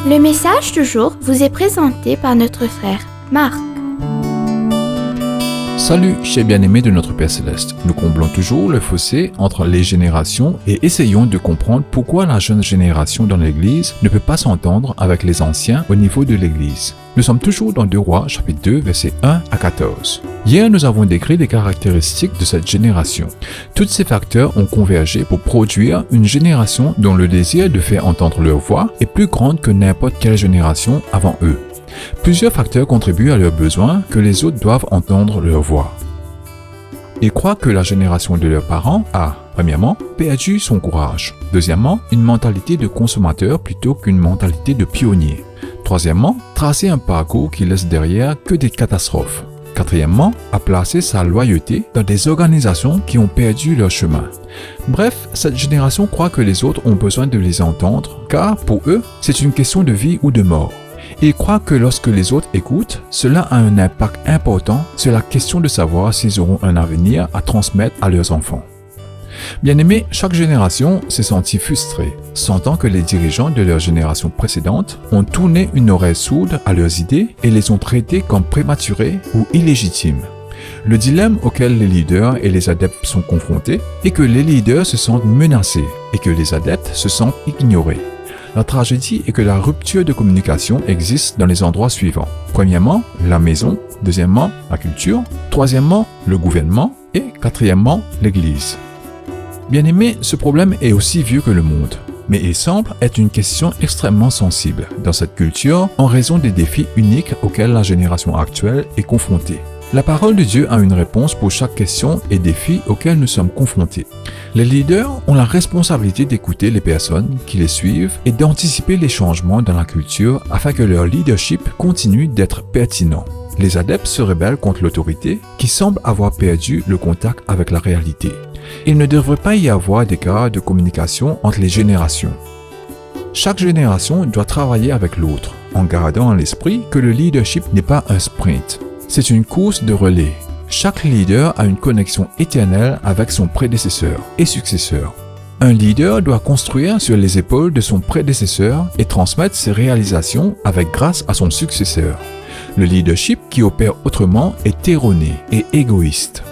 Le message du jour vous est présenté par notre frère Marc. Salut, chers bien-aimés de notre Père Céleste. Nous comblons toujours le fossé entre les générations et essayons de comprendre pourquoi la jeune génération dans l'Église ne peut pas s'entendre avec les anciens au niveau de l'Église. Nous sommes toujours dans 2 Rois, chapitre 2, versets 1 à 14. Hier, nous avons décrit les caractéristiques de cette génération. Tous ces facteurs ont convergé pour produire une génération dont le désir de faire entendre leur voix est plus grande que n'importe quelle génération avant eux. Plusieurs facteurs contribuent à leurs besoins que les autres doivent entendre leur voix. Ils croient que la génération de leurs parents a, premièrement, perdu son courage. Deuxièmement, une mentalité de consommateur plutôt qu'une mentalité de pionnier. Troisièmement, tracer un parcours qui laisse derrière que des catastrophes. Quatrièmement, a placé sa loyauté dans des organisations qui ont perdu leur chemin. Bref, cette génération croit que les autres ont besoin de les entendre, car pour eux, c'est une question de vie ou de mort. Ils croient que lorsque les autres écoutent, cela a un impact important sur la question de savoir s'ils auront un avenir à transmettre à leurs enfants. Bien-aimés, chaque génération s'est sentie frustrée, sentant que les dirigeants de leur génération précédente ont tourné une oreille sourde à leurs idées et les ont traités comme prématurés ou illégitimes. Le dilemme auquel les leaders et les adeptes sont confrontés est que les leaders se sentent menacés et que les adeptes se sentent ignorés. La tragédie est que la rupture de communication existe dans les endroits suivants. Premièrement, la maison. Deuxièmement, la culture. Troisièmement, le gouvernement. Et quatrièmement, l'Église. Bien-aimés, ce problème est aussi vieux que le monde. Mais il semble être une question extrêmement sensible dans cette culture en raison des défis uniques auxquels la génération actuelle est confrontée. La parole de Dieu a une réponse pour chaque question et défi auxquels nous sommes confrontés. Les leaders ont la responsabilité d'écouter les personnes qui les suivent et d'anticiper les changements dans la culture afin que leur leadership continue d'être pertinent. Les adeptes se rebellent contre l'autorité qui semble avoir perdu le contact avec la réalité. Il ne devrait pas y avoir d'écart de communication entre les générations. Chaque génération doit travailler avec l'autre en gardant à l'esprit que le leadership n'est pas un sprint. C'est une course de relais. Chaque leader a une connexion éternelle avec son prédécesseur et successeur. Un leader doit construire sur les épaules de son prédécesseur et transmettre ses réalisations avec grâce à son successeur. Le leadership qui opère autrement est erroné et égoïste.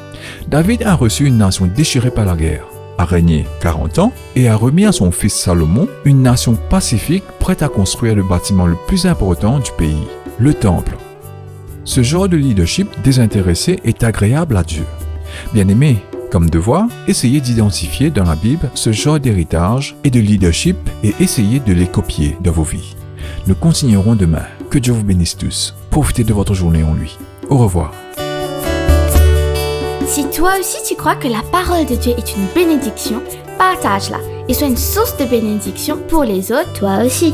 David a reçu une nation déchirée par la guerre, a régné 40 ans et a remis à son fils Salomon une nation pacifique prête à construire le bâtiment le plus important du pays, le temple. Ce genre de leadership désintéressé est agréable à Dieu. Bien-aimés, comme devoir, essayez d'identifier dans la Bible ce genre d'héritage et de leadership et essayez de les copier dans vos vies. Nous continuerons demain. Que Dieu vous bénisse tous. Profitez de votre journée en lui. Au revoir. Si toi aussi tu crois que la parole de Dieu est une bénédiction, partage-la et sois une source de bénédiction pour les autres, toi aussi.